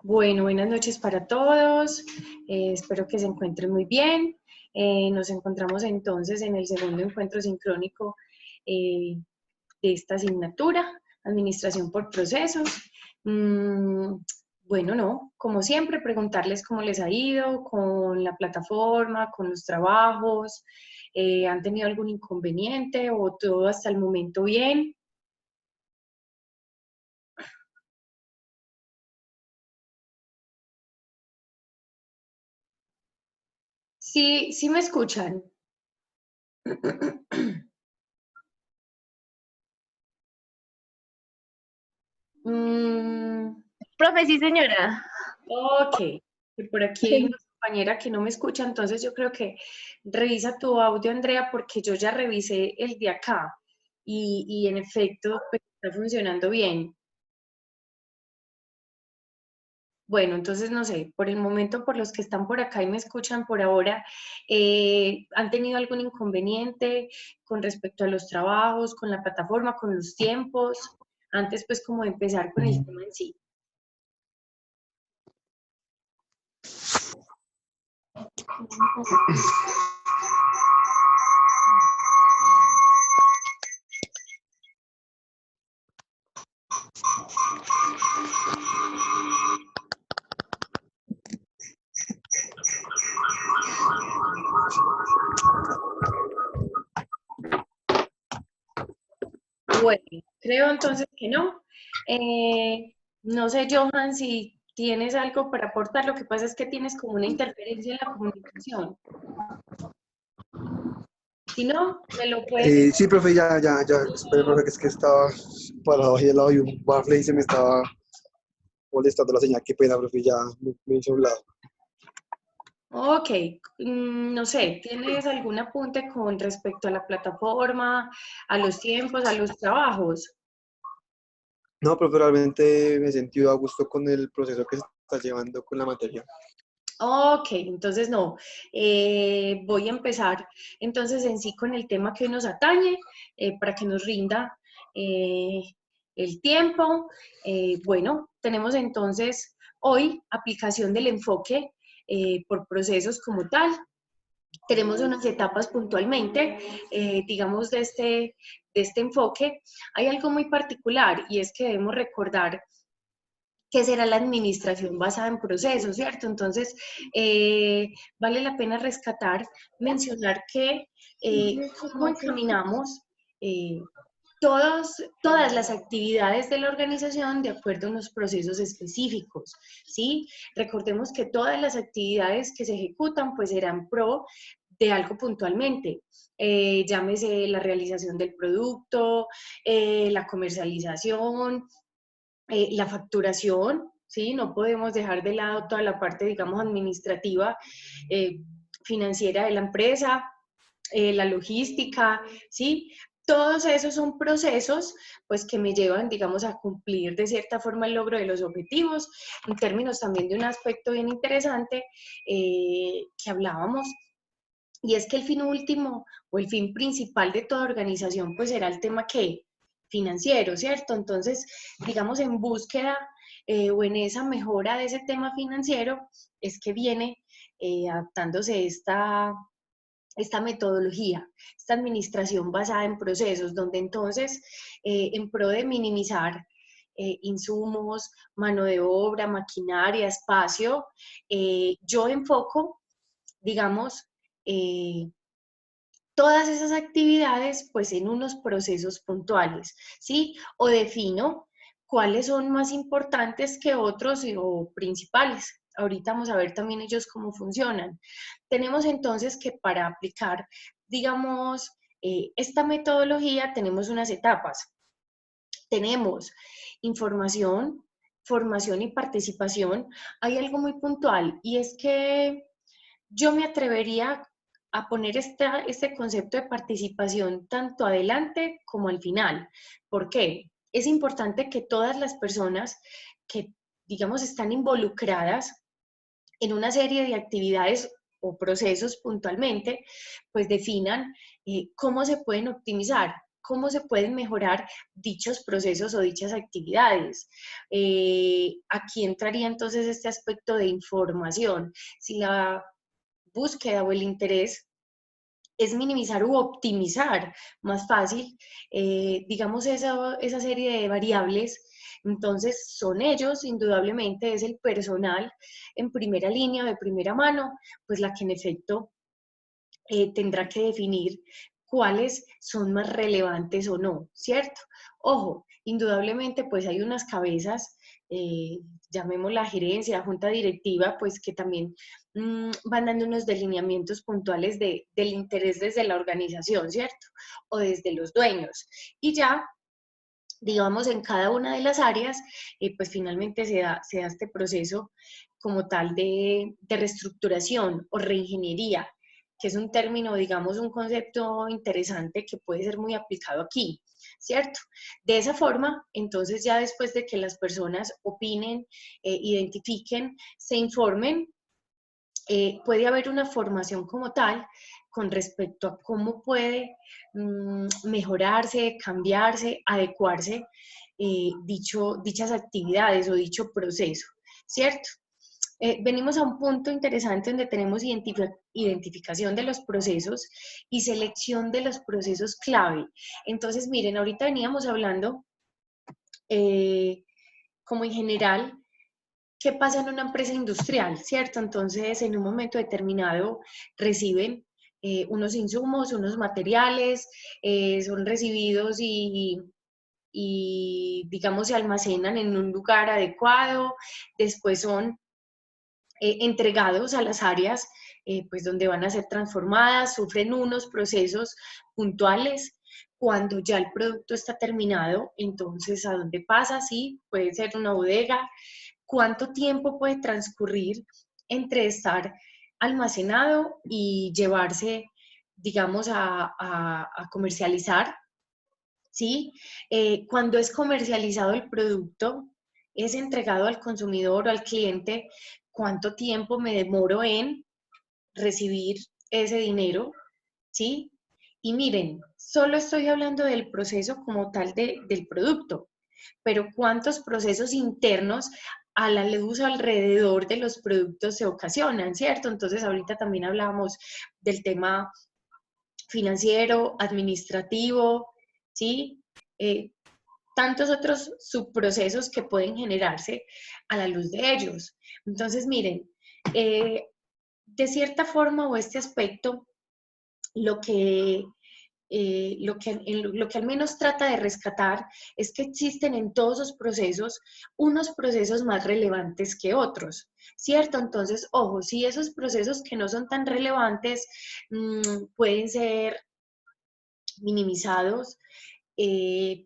Bueno, buenas noches para todos. Espero que se encuentren muy bien. Nos encontramos entonces en el segundo encuentro sincrónico de esta asignatura, Administración por Procesos. Bueno, no, como siempre, preguntarles cómo les ha ido con la plataforma, con los trabajos. ¿Han tenido algún inconveniente o todo hasta el momento bien? Sí, sí me escuchan. Mm, Profe, sí, señora. ok, y por aquí hay una compañera que no me escucha, entonces yo creo que revisa tu audio, Andrea, porque yo ya revisé el de acá y en efecto pues, está funcionando bien. Bueno, entonces no sé, por el momento, por los que están por acá y me escuchan por ahora, ¿han tenido algún inconveniente con respecto a los trabajos, con la plataforma, con los tiempos? Antes pues como de empezar con el tema en sí. Bueno, creo entonces que no. No sé, Johan, si tienes algo para aportar. Lo que pasa es que tienes como una interferencia en la comunicación. Si no, me lo puedes decir. Sí, profe, ya, espere, profe, que es que estaba parado ahí al lado de un bafle y se me estaba molestando la señal. Qué pena, profe, ya me hice a un lado. Ok, no sé, ¿tienes algún apunte con respecto a la plataforma, a los tiempos, a los trabajos? No, profe, realmente me he sentido a gusto con el proceso que se está llevando con la materia. Ok, entonces no. Voy a empezar entonces en sí con el tema que hoy nos atañe para que nos rinda eh, el tiempo. Bueno, tenemos entonces hoy aplicación del enfoque por procesos como tal. Tenemos unas etapas puntualmente, digamos, de este enfoque. Hay algo muy particular y es que debemos recordar que será la administración basada en procesos, ¿cierto? Entonces, vale la pena rescatar, mencionar que cómo encaminamos todas las actividades de la organización de acuerdo a unos procesos específicos, ¿sí? Recordemos que todas las actividades que se ejecutan pues serán pro de algo puntualmente, llámese la realización del producto, la comercialización, la facturación, ¿sí? No podemos dejar de lado toda la parte, digamos, administrativa, eh, financiera de la empresa, la logística, ¿sí? Todos esos son procesos, pues, que me llevan, digamos, a cumplir de cierta forma el logro de los objetivos, en términos también de un aspecto bien interesante que hablábamos, y es que el fin último o el fin principal de toda organización, pues, era el tema que financiero, ¿cierto? Entonces, digamos, en búsqueda o en esa mejora de ese tema financiero, es que viene adaptándose esta metodología, esta administración basada en procesos, donde entonces, en pro de minimizar insumos, mano de obra, maquinaria, espacio, yo enfoco, digamos, eh, todas esas actividades pues en unos procesos puntuales, ¿sí? O defino cuáles son más importantes que otros o principales. Ahorita vamos a ver también ellos cómo funcionan. Tenemos entonces que para aplicar, digamos, esta metodología tenemos unas etapas. Tenemos información, formación y participación. Hay algo muy puntual y es que yo me atrevería a poner este concepto de participación tanto adelante como al final. ¿Por qué? Es importante que todas las personas que, digamos, están involucradas en una serie de actividades o procesos puntualmente, pues definan cómo se pueden optimizar. cómo se pueden mejorar dichos procesos o dichas actividades. Aquí entraría entonces este aspecto de información. Si la búsqueda o el interés es minimizar u optimizar, más fácil, digamos, esa serie de variables. Entonces, son ellos, indudablemente, es el personal en primera línea, de primera mano, pues la que en efecto tendrá que definir cuáles son más relevantes o no, ¿cierto? Ojo, indudablemente pues hay unas cabezas, llamémosla gerencia, junta directiva, pues que también van dando unos delineamientos puntuales del interés desde la organización, ¿cierto? O desde los dueños. Y ya digamos, en cada una de las áreas, pues finalmente se da este proceso como tal de reestructuración o reingeniería, que es un término, digamos, un concepto interesante que puede ser muy aplicado aquí, ¿cierto? De esa forma, entonces ya después de que las personas opinen, identifiquen, se informen, puede haber una formación como tal con respecto a cómo puede mejorarse, cambiarse, adecuarse dichas actividades o dicho proceso, ¿cierto? Venimos a un punto interesante donde tenemos identificación de los procesos y selección de los procesos clave. Entonces, miren, ahorita veníamos hablando como en general qué pasa en una empresa industrial, ¿cierto? Entonces, en un momento determinado reciben unos insumos, unos materiales, son recibidos y, digamos, se almacenan en un lugar adecuado, después son entregados a las áreas pues donde van a ser transformadas, sufren unos procesos puntuales. Cuando ya el producto está terminado, entonces, ¿a dónde pasa? Sí, puede ser una bodega. ¿Cuánto tiempo puede transcurrir entre estar almacenado y llevarse, digamos, a comercializar? ¿Sí? Cuando es comercializado el producto, es entregado al consumidor o al cliente, ¿cuánto tiempo me demoro en recibir ese dinero? ¿Sí? Y miren, solo estoy hablando del proceso como tal del producto, pero ¿cuántos procesos internos a la luz alrededor de los productos se ocasionan, ¿cierto? Entonces ahorita también hablábamos del tema financiero, administrativo, ¿sí? Eh, tantos otros subprocesos que pueden generarse a la luz de ellos. Entonces, miren, de cierta forma o este aspecto, lo que lo que al menos trata de rescatar es que existen en todos los procesos unos procesos más relevantes que otros, ¿cierto? Entonces, ojo, si esos procesos que no son tan relevantes pueden ser minimizados,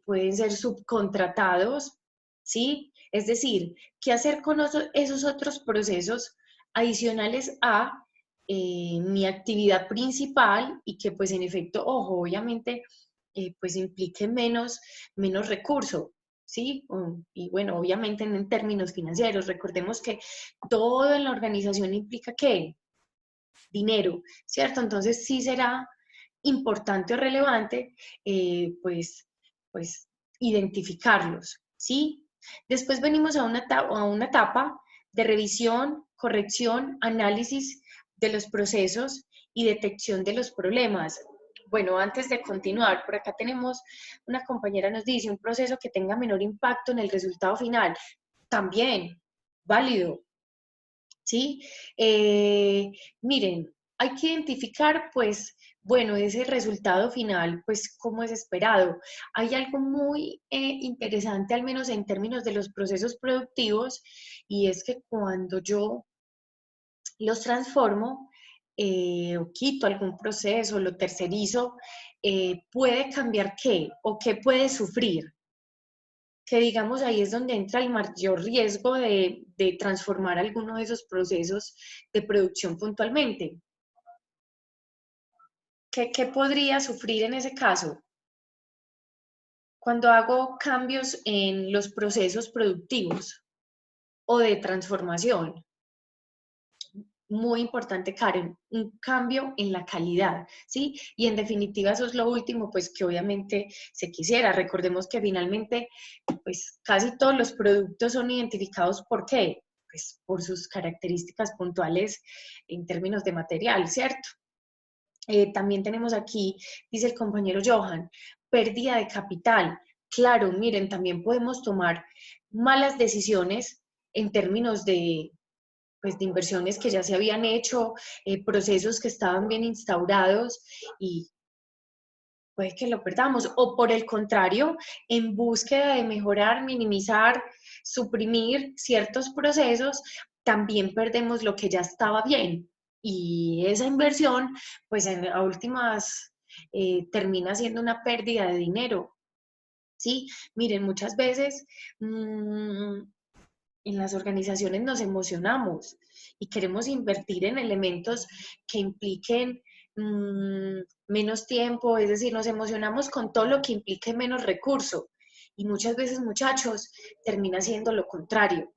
pueden ser subcontratados, ¿sí? Es decir, ¿qué hacer con esos otros procesos adicionales a mi actividad principal y que pues en efecto, ojo, obviamente, pues implique menos recurso, ¿sí? Y bueno, obviamente en términos financieros, recordemos que todo en la organización implica ¿qué? Dinero, ¿cierto? Entonces sí será importante o relevante, pues identificarlos, ¿sí? Después venimos a una etapa de revisión, corrección, análisis de los procesos y detección de los problemas. Bueno, antes de continuar, por acá tenemos una compañera nos dice un proceso que tenga menor impacto en el resultado final. También, válido, ¿sí? Miren, hay que identificar, pues, bueno, ese resultado final, pues, cómo es esperado. Hay algo muy interesante, al menos en términos de los procesos productivos, y es que cuando yo los transformo o quito algún proceso, lo tercerizo, puede cambiar qué o qué puede sufrir, que digamos ahí es donde entra el mayor riesgo de transformar alguno de esos procesos de producción puntualmente. ¿Qué podría sufrir en ese caso? Cuando hago cambios en los procesos productivos o de transformación. muy importante, Karen, un cambio en la calidad, ¿sí? Y en definitiva eso es lo último, pues que obviamente se quisiera. Recordemos que finalmente, pues casi todos los productos son identificados ¿por qué? Pues por sus características puntuales en términos de material, ¿cierto? También tenemos aquí, dice el compañero Johan, pérdida de capital. Claro, miren, también podemos tomar malas decisiones en términos de, pues, de inversiones que ya se habían hecho, procesos que estaban bien instaurados y puede que lo perdamos. O por el contrario, en búsqueda de mejorar, minimizar, suprimir ciertos procesos, también perdemos lo que ya estaba bien. Y esa inversión, pues a últimas, termina siendo una pérdida de dinero. Sí, miren, muchas veces en las organizaciones nos emocionamos y queremos invertir en elementos que impliquen menos tiempo, es decir, nos emocionamos con todo lo que implique menos recurso y muchas veces, muchachos, termina siendo lo contrario.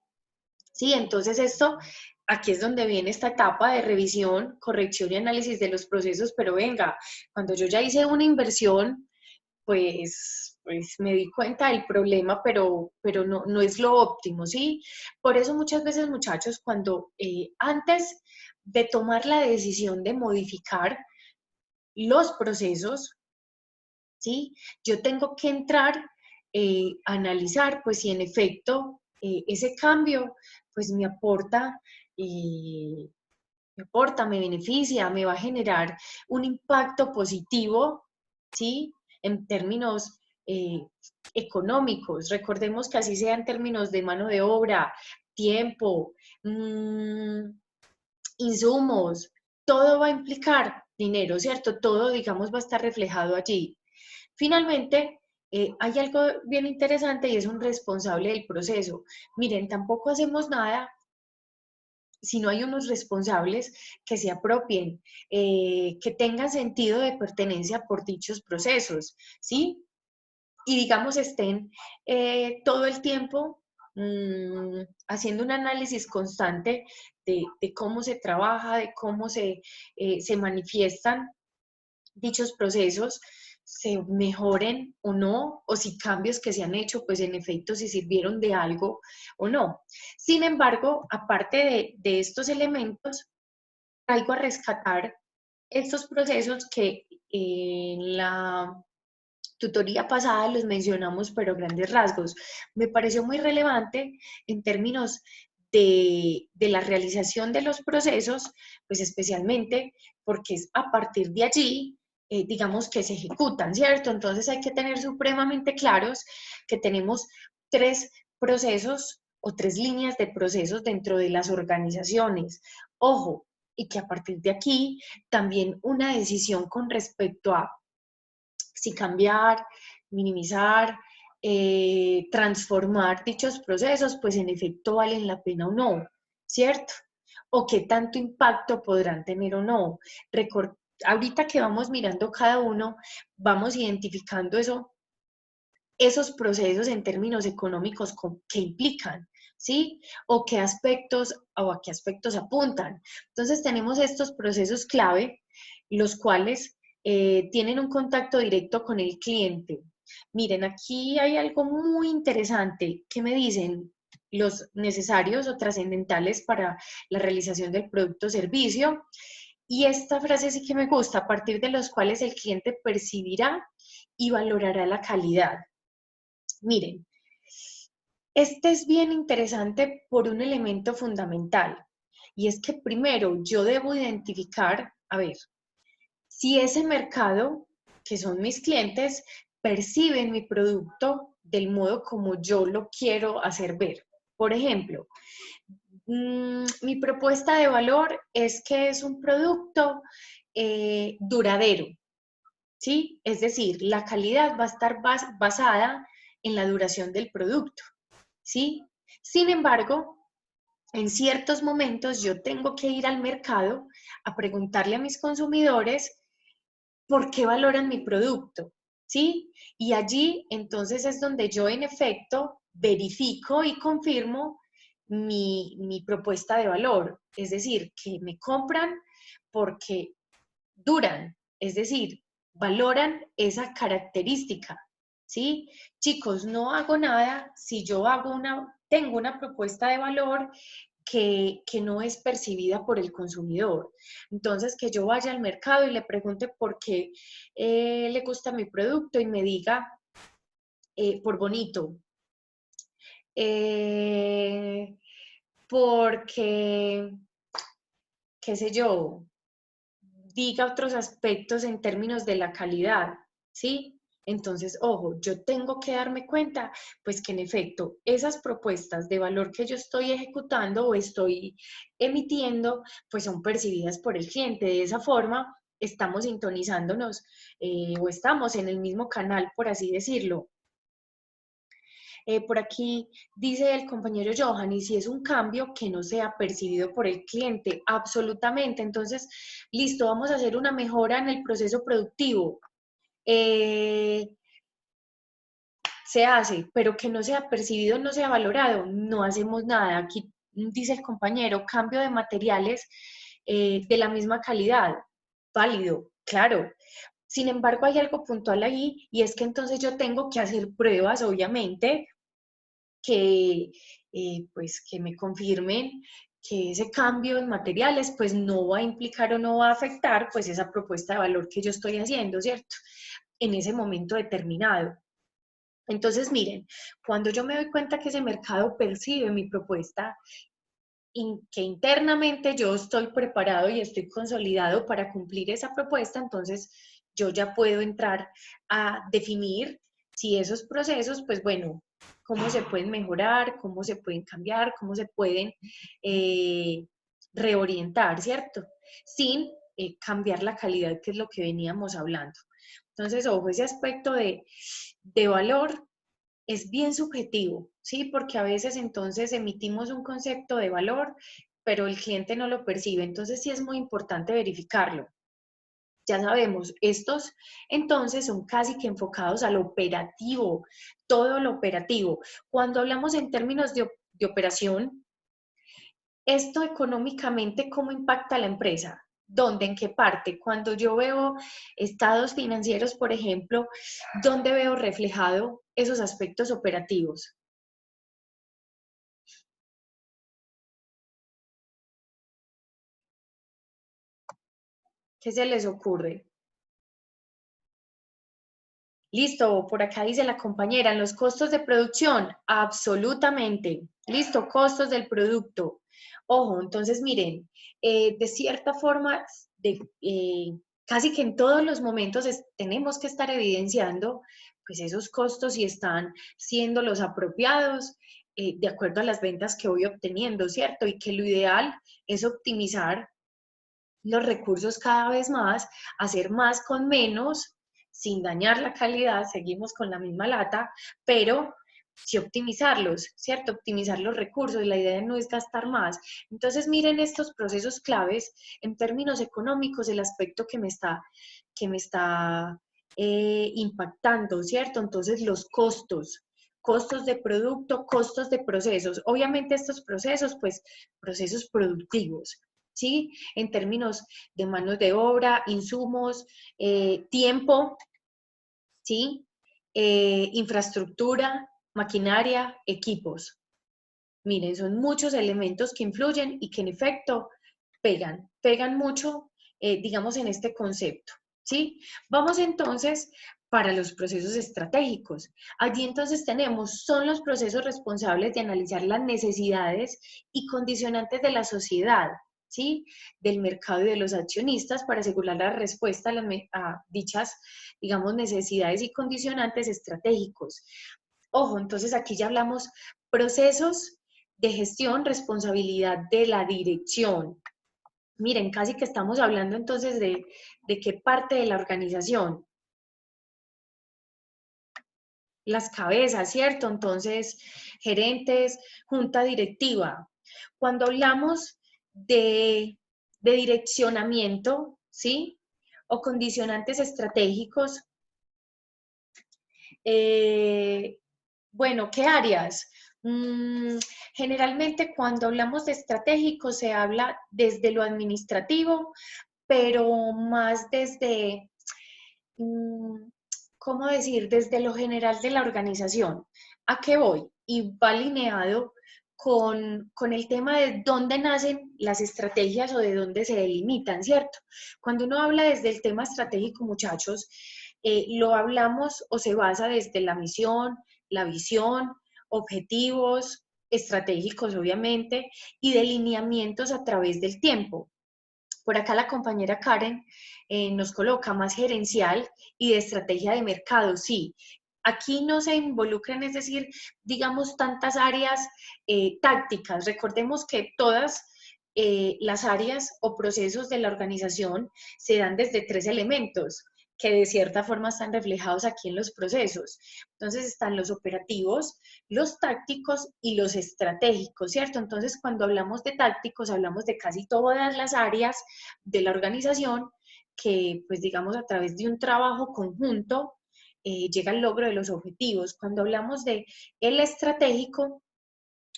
Sí, entonces esto, aquí es donde viene esta etapa de revisión, corrección y análisis de los procesos, pero venga, cuando yo ya hice una inversión, pues me di cuenta del problema, pero no es lo óptimo, ¿sí? Por eso muchas veces, muchachos, cuando antes de tomar la decisión de modificar los procesos, ¿sí? Yo tengo que entrar a analizar, pues si en efecto ese cambio, pues eh, me aporta, me beneficia, me va a generar un impacto positivo, ¿sí? En términos económicos. Recordemos que así sea en términos de mano de obra, tiempo, insumos, todo va a implicar dinero, ¿cierto? Todo, digamos, va a estar reflejado allí. Finalmente, hay algo bien interesante y es un responsable del proceso. Miren, tampoco hacemos nada si no hay unos responsables que se apropien, que tengan sentido de pertenencia por dichos procesos, ¿sí? Y digamos estén todo el tiempo haciendo un análisis constante de cómo se trabaja, de cómo se manifiestan dichos procesos, se mejoren o no, o si cambios que se han hecho, pues en efecto, si sirvieron de algo o no. Sin embargo, aparte de estos elementos, traigo a rescatar estos procesos que en la tutoría pasada los mencionamos, pero a grandes rasgos. Me pareció muy relevante en términos de la realización de los procesos, pues especialmente porque es a partir de allí, digamos, que se ejecutan, ¿cierto? Entonces hay que tener supremamente claros que tenemos tres procesos o tres líneas de procesos dentro de las organizaciones. Ojo, y que a partir de aquí también una decisión con respecto a si cambiar, minimizar, transformar dichos procesos, pues en efecto valen la pena o no, ¿cierto? O qué tanto impacto podrán tener o no. Ahorita que vamos mirando cada uno, vamos identificando esos procesos en términos económicos que implican, ¿sí? O a qué aspectos apuntan. Entonces tenemos estos procesos clave, los cuales tienen un contacto directo con el cliente. Miren, aquí hay algo muy interesante que me dicen los necesarios o trascendentales para la realización del producto o servicio. Y esta frase sí que me gusta, a partir de los cuales el cliente percibirá y valorará la calidad. Miren, este es bien interesante por un elemento fundamental, y es que primero yo debo identificar, a ver, si ese mercado, que son mis clientes, perciben mi producto del modo como yo lo quiero hacer ver. Por ejemplo, mi propuesta de valor es que es un producto duradero, ¿sí? Es decir, la calidad va a estar basada en la duración del producto, ¿sí? Sin embargo, en ciertos momentos yo tengo que ir al mercado a preguntarle a mis consumidores por qué valoran mi producto, ¿sí? Y allí entonces es donde yo en efecto verifico y confirmo mi propuesta de valor, es decir, que me compran porque duran, es decir, valoran esa característica, ¿sí? Chicos, no hago nada si yo tengo una propuesta de valor que no es percibida por el consumidor. Entonces, que yo vaya al mercado y le pregunte por qué le gusta mi producto y me diga por bonito, eh, porque, qué sé yo, diga otros aspectos en términos de la calidad, ¿sí? Entonces, ojo, yo tengo que darme cuenta, pues que en efecto, esas propuestas de valor que yo estoy ejecutando o estoy emitiendo, pues son percibidas por el cliente. De esa forma, estamos sintonizándonos o estamos en el mismo canal, por así decirlo. Por aquí dice el compañero Johan, y si es un cambio que no sea percibido por el cliente, absolutamente. Entonces, listo, vamos a hacer una mejora en el proceso productivo. Se hace, pero que no sea percibido, no sea valorado, no hacemos nada. Aquí dice el compañero, cambio de materiales de la misma calidad, válido, claro. Sin embargo, hay algo puntual ahí y es que entonces yo tengo que hacer pruebas, obviamente, que, pues, que me confirmen que ese cambio en materiales pues no va a implicar o no va a afectar pues esa propuesta de valor que yo estoy haciendo, ¿cierto? En ese momento determinado. Entonces, miren, cuando yo me doy cuenta que ese mercado percibe mi propuesta, que internamente yo estoy preparado y estoy consolidado para cumplir esa propuesta, entonces yo ya puedo entrar a definir si esos procesos, pues bueno, cómo se pueden mejorar, cómo se pueden cambiar, cómo se pueden eh, reorientar, ¿cierto? Sin cambiar la calidad, que es lo que veníamos hablando. Entonces, ojo, ese aspecto de valor es bien subjetivo, ¿sí? Porque a veces entonces emitimos un concepto de valor, pero el cliente no lo percibe. Entonces sí es muy importante verificarlo. Ya sabemos, estos entonces son casi que enfocados al operativo, todo lo operativo. Cuando hablamos en términos de operación, esto económicamente, ¿cómo impacta a la empresa? ¿Dónde? ¿En qué parte? Cuando yo veo estados financieros, por ejemplo, ¿dónde veo reflejado esos aspectos operativos? ¿Qué se les ocurre? Listo, por acá dice la compañera, los costos de producción, absolutamente. Listo, costos del producto. Ojo, entonces miren, de cierta forma, casi que en todos los momentos tenemos que estar evidenciando pues esos costos y están siendo los apropiados de acuerdo a las ventas que voy obteniendo, ¿cierto? Y que lo ideal es optimizar los recursos cada vez más, hacer más con menos, sin dañar la calidad, seguimos con la misma lata, pero sí optimizarlos, ¿cierto? Optimizar los recursos, la idea no es gastar más. Entonces miren estos procesos claves en términos económicos, el aspecto que me está impactando, ¿cierto? Entonces los costos de producto, costos de procesos. Obviamente estos procesos, pues procesos productivos, ¿sí? En términos de manos de obra, insumos, tiempo, ¿sí? Infraestructura, maquinaria, equipos. Miren, son muchos elementos que influyen y que en efecto pegan mucho, digamos, en este concepto, ¿sí? Vamos entonces para los procesos estratégicos. Allí entonces son los procesos responsables de analizar las necesidades y condicionantes de la sociedad, ¿sí? Del mercado y de los accionistas para asegurar la respuesta a dichas, digamos, necesidades y condicionantes estratégicos. Ojo, entonces aquí ya hablamos procesos de gestión, responsabilidad de la dirección. Miren, casi que estamos hablando entonces de qué parte de la organización, las cabezas, ¿cierto? Entonces, gerentes, junta directiva. Cuando hablamos de direccionamiento, ¿sí? O condicionantes estratégicos, eh, bueno, ¿qué áreas? Mm, Generalmente cuando hablamos de estratégico se habla desde lo administrativo, pero más desde, mm, ¿cómo decir? Desde lo general de la organización. ¿A qué voy? Y va alineado con el tema de dónde nacen las estrategias o de dónde se delimitan, ¿cierto? Cuando uno habla desde el tema estratégico, muchachos, lo hablamos o se basa desde la misión, la visión, objetivos estratégicos, obviamente, y delineamientos a través del tiempo. Por acá la compañera Karen nos coloca más gerencial y de estrategia de mercado. Sí, aquí no se involucran, es decir, digamos, tantas áreas tácticas. Recordemos que todas las áreas o procesos de la organización se dan desde tres elementos que de cierta forma están reflejados aquí en los procesos. Entonces están los operativos, los tácticos y los estratégicos, ¿cierto? Entonces cuando hablamos de tácticos hablamos de casi todas las áreas de la organización que, pues digamos, a través de un trabajo conjunto llega al logro de los objetivos. Cuando hablamos de el estratégico,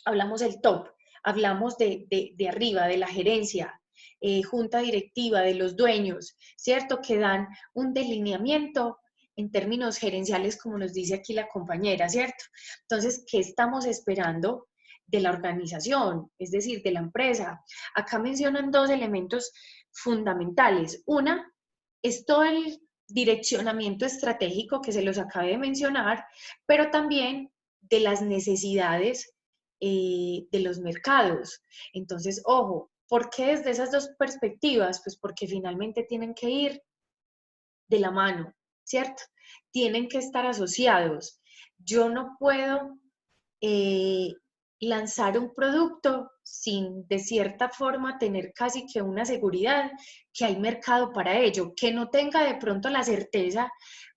hablamos del top, hablamos de arriba, de la gerencia, junta directiva, de los dueños, ¿cierto? Que dan un delineamiento en términos gerenciales, como nos dice aquí la compañera, ¿cierto? Entonces, ¿qué estamos esperando de la organización, es decir, de la empresa? Acá mencionan dos elementos fundamentales. Una es todo el direccionamiento estratégico que se los acabé de mencionar, pero también de las necesidades de los mercados. Entonces, ojo, ¿por qué desde esas dos perspectivas? Pues porque finalmente tienen que ir de la mano, ¿cierto? Tienen que estar asociados. Yo no puedo eh, lanzar un producto sin de cierta forma tener casi que una seguridad que hay mercado para ello, que no tenga de pronto la certeza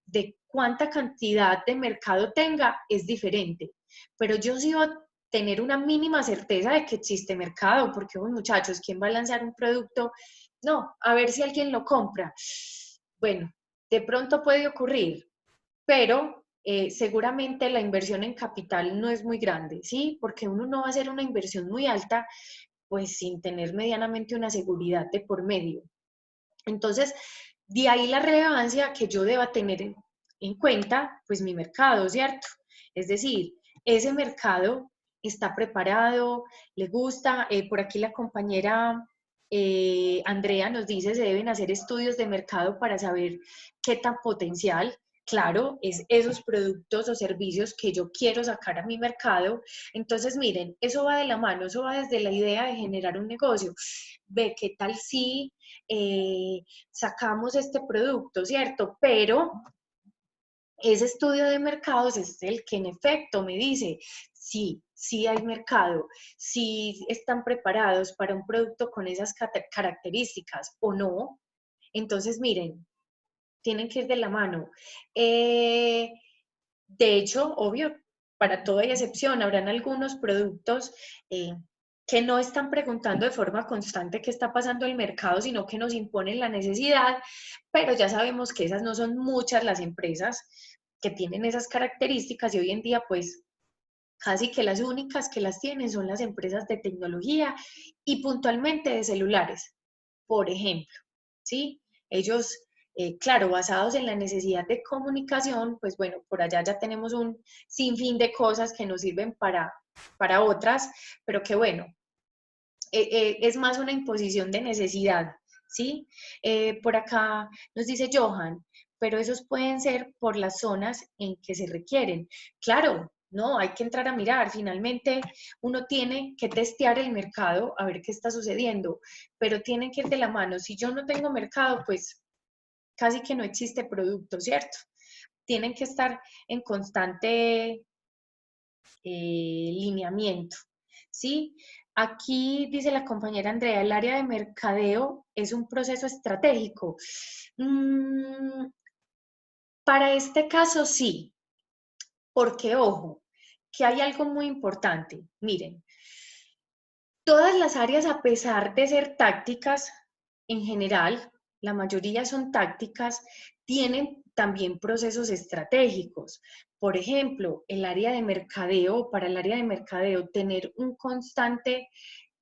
de cuánta cantidad de mercado tenga es diferente, pero yo sí voy a tener una mínima certeza de que existe mercado, porque muchachos, ¿quién va a lanzar un producto? No, a ver si alguien lo compra. Bueno, de pronto puede ocurrir, pero seguramente la inversión en capital no es muy grande, ¿sí? Porque uno no va a hacer una inversión muy alta, pues sin tener medianamente una seguridad de por medio. Entonces, de ahí la relevancia que yo deba tener en cuenta, pues mi mercado, ¿cierto? Es decir, ese mercado está preparado, le gusta. Por aquí la compañera Andrea nos dice, se deben hacer estudios de mercado para saber qué tan potencial. Claro, es esos productos o servicios que yo quiero sacar a mi mercado. Entonces, miren, eso va de la mano, eso va desde la idea de generar un negocio. Ve qué tal si sacamos este producto, ¿cierto? Pero ese estudio de mercados es el que en efecto me dice, sí, sí hay mercado, sí están preparados para un producto con esas características o no. Entonces, miren, tienen que ir de la mano. De hecho, obvio, para toda excepción, habrán algunos productos eh, que no están preguntando de forma constante qué está pasando en el mercado, sino que nos imponen la necesidad, pero ya sabemos que esas no son muchas las empresas que tienen esas características y hoy en día pues casi que las únicas que las tienen son las empresas de tecnología y puntualmente de celulares, por ejemplo, ¿sí? Ellos, claro, basados en la necesidad de comunicación, pues bueno, por allá ya tenemos un sinfín de cosas que nos sirven para otras, pero que bueno, es más una imposición de necesidad, ¿sí? Por acá nos dice Johan, pero esos pueden ser por las zonas en que se requieren. Claro, no, hay que entrar a mirar. Finalmente, uno tiene que testear el mercado a ver qué está sucediendo, pero tienen que ir de la mano. Si yo no tengo mercado, pues casi que no existe producto, ¿cierto? Tienen que estar en constante lineamiento, ¿sí? Aquí dice la compañera Andrea, el área de mercadeo es un proceso estratégico. Mm, para este caso sí, porque ojo, que hay algo muy importante. Miren, todas las áreas, a pesar de ser tácticas en general, la mayoría son tácticas, tienen también procesos estratégicos. Por ejemplo, el área de mercadeo, para el área de mercadeo, tener un constante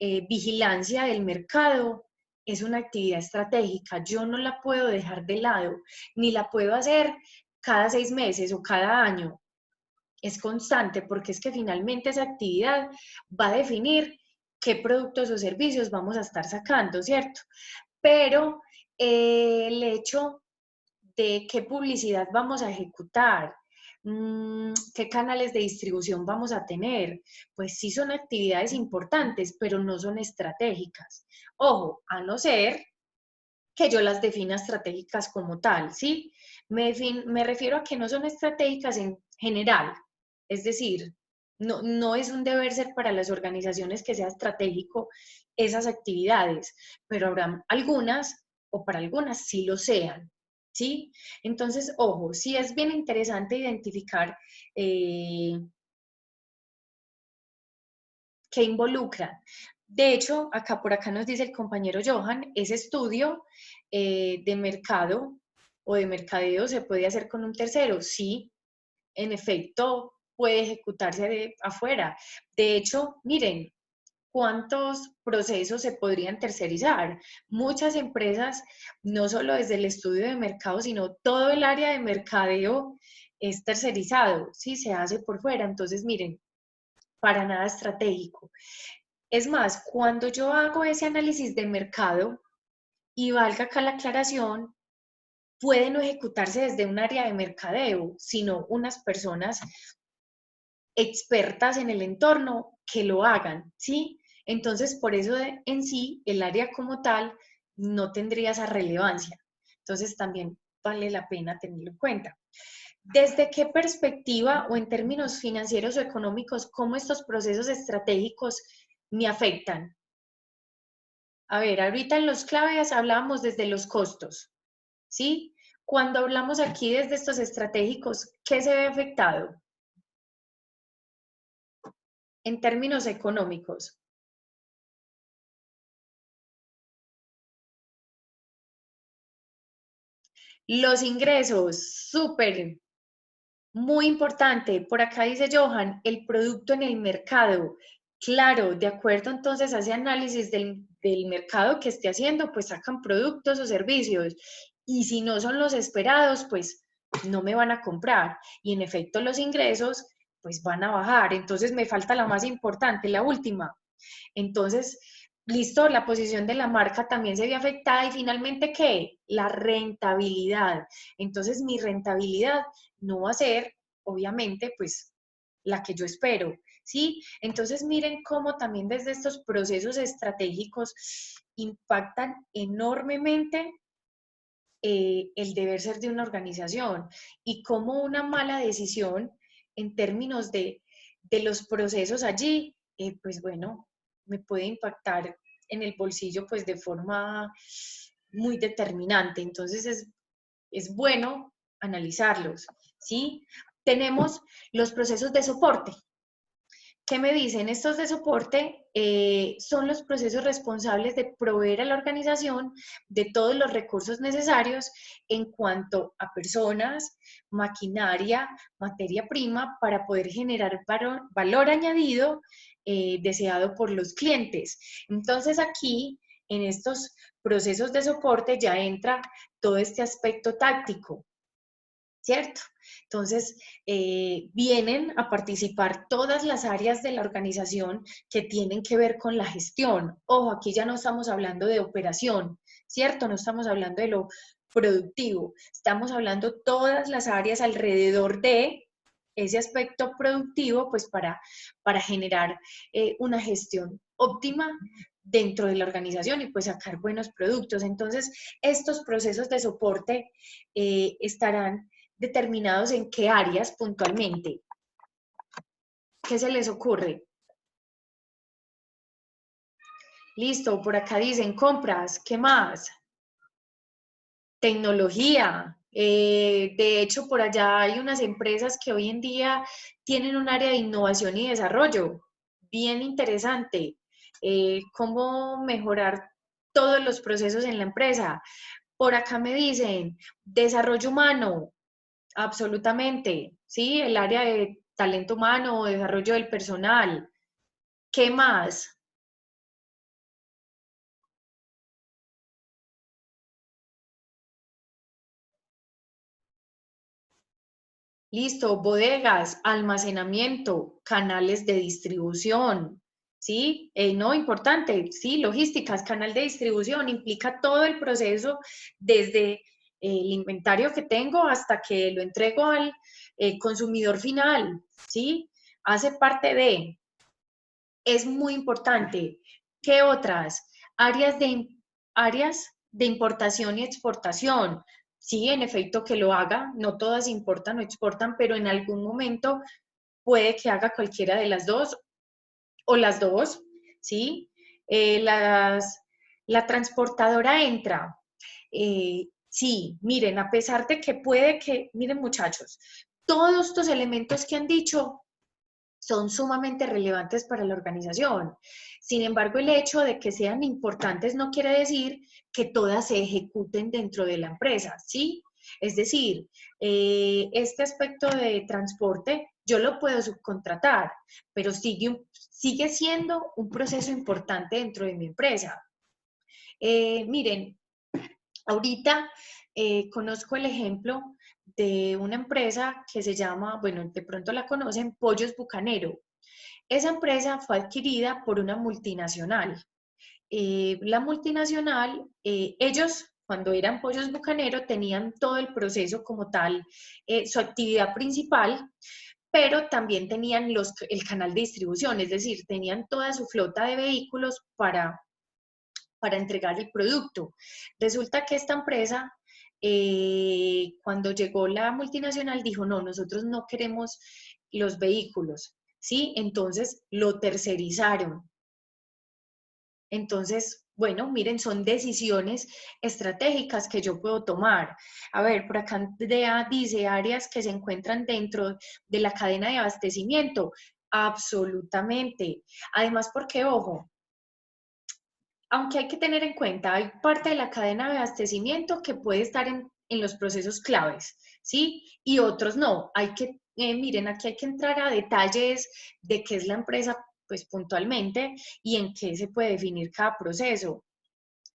vigilancia del mercado es una actividad estratégica. Yo no la puedo dejar de lado, ni la puedo hacer cada 6 meses o cada año. Es constante porque es que finalmente esa actividad va a definir qué productos o servicios vamos a estar sacando, ¿cierto? Pero el hecho de qué publicidad vamos a ejecutar, qué canales de distribución vamos a tener, pues sí son actividades importantes, pero no son estratégicas. Ojo, a no ser que yo las defina estratégicas como tal, ¿sí? Me refiero a que no son estratégicas en general, es decir, no es un deber ser para las organizaciones que sea estratégico esas actividades, pero habrá algunas o para algunas sí lo sean, ¿sí? Entonces, ojo, sí es bien interesante identificar qué involucran. De hecho, por acá nos dice el compañero Johan, ese estudio de mercado o de mercadeo se puede hacer con un tercero. Sí, en efecto, puede ejecutarse afuera. De hecho, miren, ¿cuántos procesos se podrían tercerizar? Muchas empresas, no solo desde el estudio de mercado, sino todo el área de mercadeo es tercerizado, sí, se hace por fuera. Entonces, miren, para nada estratégico. Es más, cuando yo hago ese análisis de mercado, y valga acá la aclaración, puede no ejecutarse desde un área de mercadeo, sino unas personas expertas en el entorno que lo hagan, ¿sí? Entonces, por eso en sí, el área como tal no tendría esa relevancia. Entonces, también vale la pena tenerlo en cuenta. ¿Desde qué perspectiva o en términos financieros o económicos, cómo estos procesos estratégicos me afectan? A ver, ahorita en los claves hablábamos desde los costos, ¿sí? Cuando hablamos aquí desde estos estratégicos, ¿qué se ve afectado en términos económicos? Los ingresos, súper, muy importante. Por acá dice Johan, el producto en el mercado. Claro, de acuerdo entonces a ese análisis del mercado que esté haciendo, pues sacan productos o servicios. Y si no son los esperados, pues no me van a comprar. Y en efecto los ingresos, pues van a bajar. Entonces me falta la más importante, la última. Entonces, listo, la posición de la marca también se ve afectada y finalmente, ¿qué? La rentabilidad. Entonces, mi rentabilidad no va a ser, obviamente, pues la que yo espero, ¿sí? Entonces, miren cómo también desde estos procesos estratégicos impactan enormemente el deber ser de una organización y cómo una mala decisión en términos de los procesos allí, pues bueno, me puede impactar en el bolsillo pues de forma muy determinante. Entonces es bueno analizarlos, ¿sí? Tenemos los procesos de soporte. ¿Qué me dicen? Estos de soporte son los procesos responsables de proveer a la organización de todos los recursos necesarios en cuanto a personas, maquinaria, materia prima, para poder generar valor añadido deseado por los clientes. Entonces aquí, en estos procesos de soporte, ya entra todo este aspecto táctico, ¿cierto? Entonces, vienen a participar todas las áreas de la organización que tienen que ver con la gestión. Ojo, aquí ya no estamos hablando de operación, ¿cierto? No estamos hablando de lo productivo, estamos hablando todas las áreas alrededor de ese aspecto productivo, pues para generar una gestión óptima dentro de la organización y pues sacar buenos productos. Entonces, estos procesos de soporte estarán determinados en qué áreas puntualmente. ¿Qué se les ocurre? Listo, por acá dicen compras, ¿qué más? Tecnología. De hecho, por allá hay unas empresas que hoy en día tienen un área de innovación y desarrollo. Bien interesante. Cómo mejorar todos los procesos en la empresa. Por acá me dicen, desarrollo humano, absolutamente, ¿sí? El área de talento humano, desarrollo del personal. ¿Qué más? Listo, bodegas, almacenamiento, canales de distribución, ¿sí? No, importante, sí, logísticas, canal de distribución, implica todo el proceso desde el inventario que tengo hasta que lo entrego al consumidor final, ¿sí? Hace parte de, es muy importante. ¿Qué otras? Áreas áreas de importación y exportación. Sí, en efecto que lo haga, no todas importan o exportan, pero en algún momento puede que haga cualquiera de las dos o las dos, ¿sí? La transportadora entra. Sí, miren, a pesar de que puede que, miren muchachos, todos estos elementos que han dicho son sumamente relevantes para la organización. Sin embargo, el hecho de que sean importantes no quiere decir que todas se ejecuten dentro de la empresa, ¿sí? Es decir, este aspecto de transporte yo lo puedo subcontratar, pero sigue siendo un proceso importante dentro de mi empresa. Miren, ahorita conozco el ejemplo de una empresa que se llama, bueno, de pronto la conocen, Pollos Bucanero. Esa empresa fue adquirida por una multinacional. La multinacional, ellos cuando eran Pollos Bucanero tenían todo el proceso como tal, su actividad principal, pero también tenían el canal de distribución, es decir, tenían toda su flota de vehículos para entregar el producto. Resulta que esta empresa, cuando llegó la multinacional, dijo, no, nosotros no queremos los vehículos, ¿sí? Entonces lo tercerizaron. Entonces, bueno, miren, son decisiones estratégicas que yo puedo tomar. A ver, por acá Andrea dice áreas que se encuentran dentro de la cadena de abastecimiento. Absolutamente. Además, porque, ojo, aunque hay que tener en cuenta, hay parte de la cadena de abastecimiento que puede estar en los procesos claves, ¿sí? Y otros no. Miren, aquí hay que entrar a detalles de qué es la empresa, pues puntualmente, y en qué se puede definir cada proceso.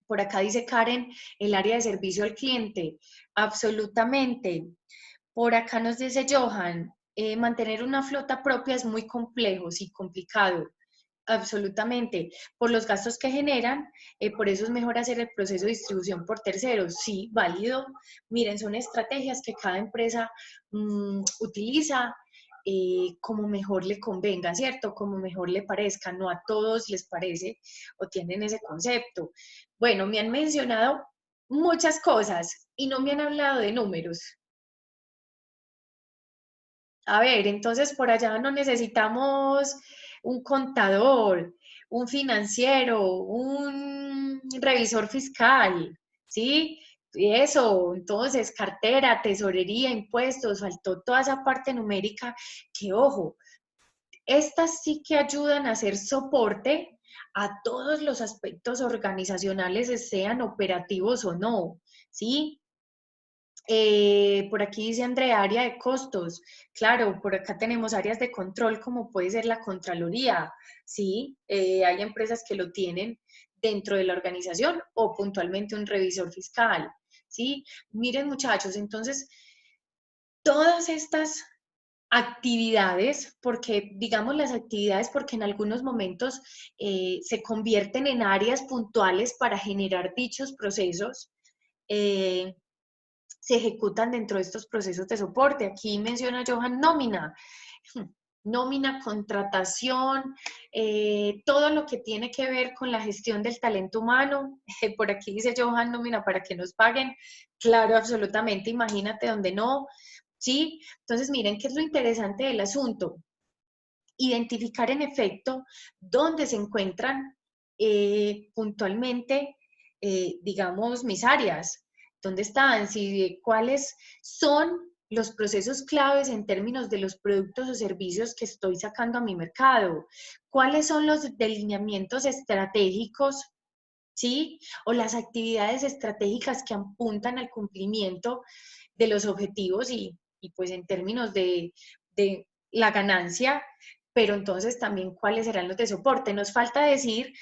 Por acá dice Karen, el área de servicio al cliente. Absolutamente. Por acá nos dice Johan, mantener una flota propia es muy complejo, sí, complicado. Absolutamente. Por los gastos que generan, por eso es mejor hacer el proceso de distribución por terceros. Sí, válido. Miren, son estrategias que cada empresa utiliza como mejor le convenga, ¿cierto? Como mejor le parezca. No a todos les parece o tienen ese concepto. Bueno, me han mencionado muchas cosas y no me han hablado de números. A ver, entonces por allá no necesitamos un contador, un financiero, un revisor fiscal, ¿sí? Y eso, entonces cartera, tesorería, impuestos, faltó toda esa parte numérica que, ojo, estas sí que ayudan a hacer soporte a todos los aspectos organizacionales, sean operativos o no, ¿sí? Por aquí dice Andrea, área de costos. Claro, por acá tenemos áreas de control como puede ser la Contraloría. Sí, hay empresas que lo tienen dentro de la organización o puntualmente un revisor fiscal. Sí, miren muchachos, entonces todas estas actividades, porque digamos las actividades, porque en algunos momentos se convierten en áreas puntuales para generar dichos procesos. Eh, Se ejecutan dentro de estos procesos de soporte. Aquí menciona Johan nómina, nómina, contratación, todo lo que tiene que ver con la gestión del talento humano. Por aquí dice Johan nómina para que nos paguen. Claro, absolutamente, imagínate donde no, ¿sí? Entonces, miren qué es lo interesante del asunto. Identificar en efecto dónde se encuentran puntualmente, digamos, mis áreas, dónde están, cuáles son los procesos claves en términos de los productos o servicios que estoy sacando a mi mercado, cuáles son los delineamientos estratégicos, ¿sí? O las actividades estratégicas que apuntan al cumplimiento de los objetivos y pues en términos de la ganancia, pero entonces también cuáles serán los de soporte. Nos falta decir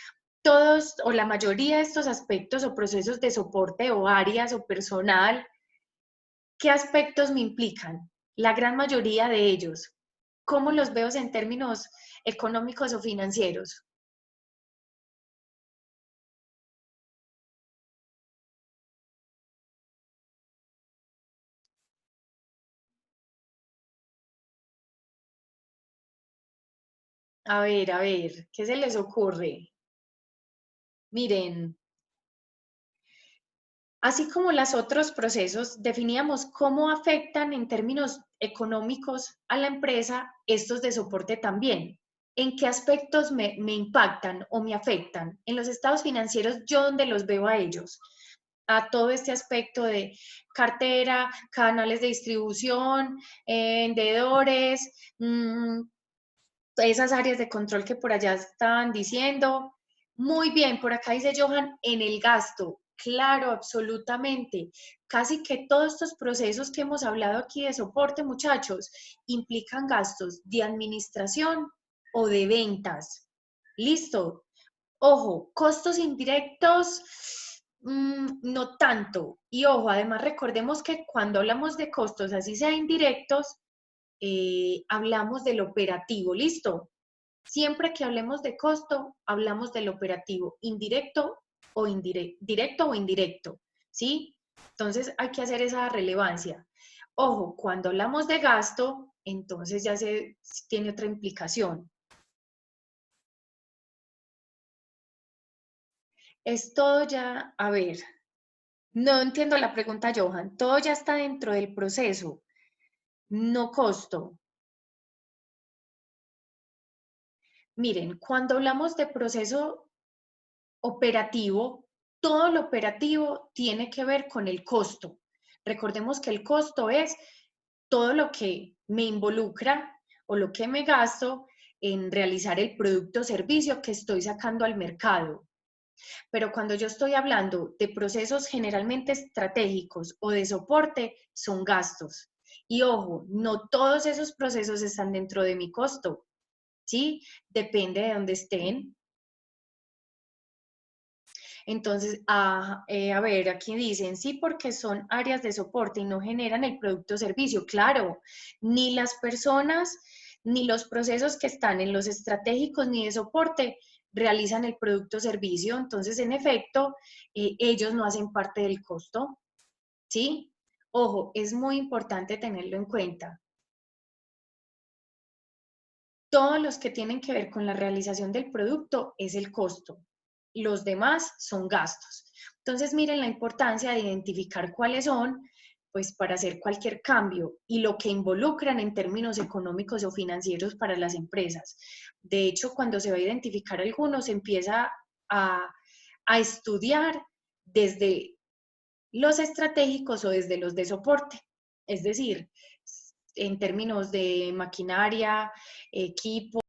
todos o la mayoría de estos aspectos o procesos de soporte o áreas o personal, ¿qué aspectos me implican? La gran mayoría de ellos. ¿Cómo los veo en términos económicos o financieros? A ver, ¿qué se les ocurre? Miren, así como los otros procesos, definíamos cómo afectan en términos económicos a la empresa estos de soporte también. ¿En qué aspectos me impactan o me afectan? En los estados financieros, ¿yo dónde los veo a ellos? A todo este aspecto de cartera, canales de distribución, vendedores, esas áreas de control que por allá estaban diciendo. Muy bien, por acá dice Johan, en el gasto. Claro, absolutamente. Casi que todos estos procesos que hemos hablado aquí de soporte, muchachos, implican gastos de administración o de ventas. ¿Listo? Ojo, costos indirectos, no tanto. Y ojo, además recordemos que cuando hablamos de costos, así sea indirectos, hablamos del operativo, ¿listo? Siempre que hablemos de costo, hablamos del operativo, indirecto o directo o indirecto, ¿sí? Entonces hay que hacer esa relevancia. Ojo, cuando hablamos de gasto, entonces ya se tiene otra implicación. Es todo ya, a ver, no entiendo la pregunta, Johan. Todo ya está dentro del proceso, no costo. Miren, cuando hablamos de proceso operativo, todo lo operativo tiene que ver con el costo. Recordemos que el costo es todo lo que me involucra o lo que me gasto en realizar el producto o servicio que estoy sacando al mercado. Pero cuando yo estoy hablando de procesos generalmente estratégicos o de soporte, son gastos. Y ojo, no todos esos procesos están dentro de mi costo, ¿sí? Depende de dónde estén. Entonces, a ver, aquí dicen, sí, porque son áreas de soporte y no generan el producto o servicio. Claro, ni las personas, ni los procesos que están en los estratégicos ni de soporte realizan el producto o servicio. Entonces, en efecto, ellos no hacen parte del costo, ¿sí? Ojo, es muy importante tenerlo en cuenta. Todos los que tienen que ver con la realización del producto es el costo. Los demás son gastos. Entonces, miren la importancia de identificar cuáles son, pues para hacer cualquier cambio y lo que involucran en términos económicos o financieros para las empresas. De hecho, cuando se va a identificar alguno, se empieza a, a estudiar desde los estratégicos o desde los de soporte. Es decir, en términos de maquinaria, equipo,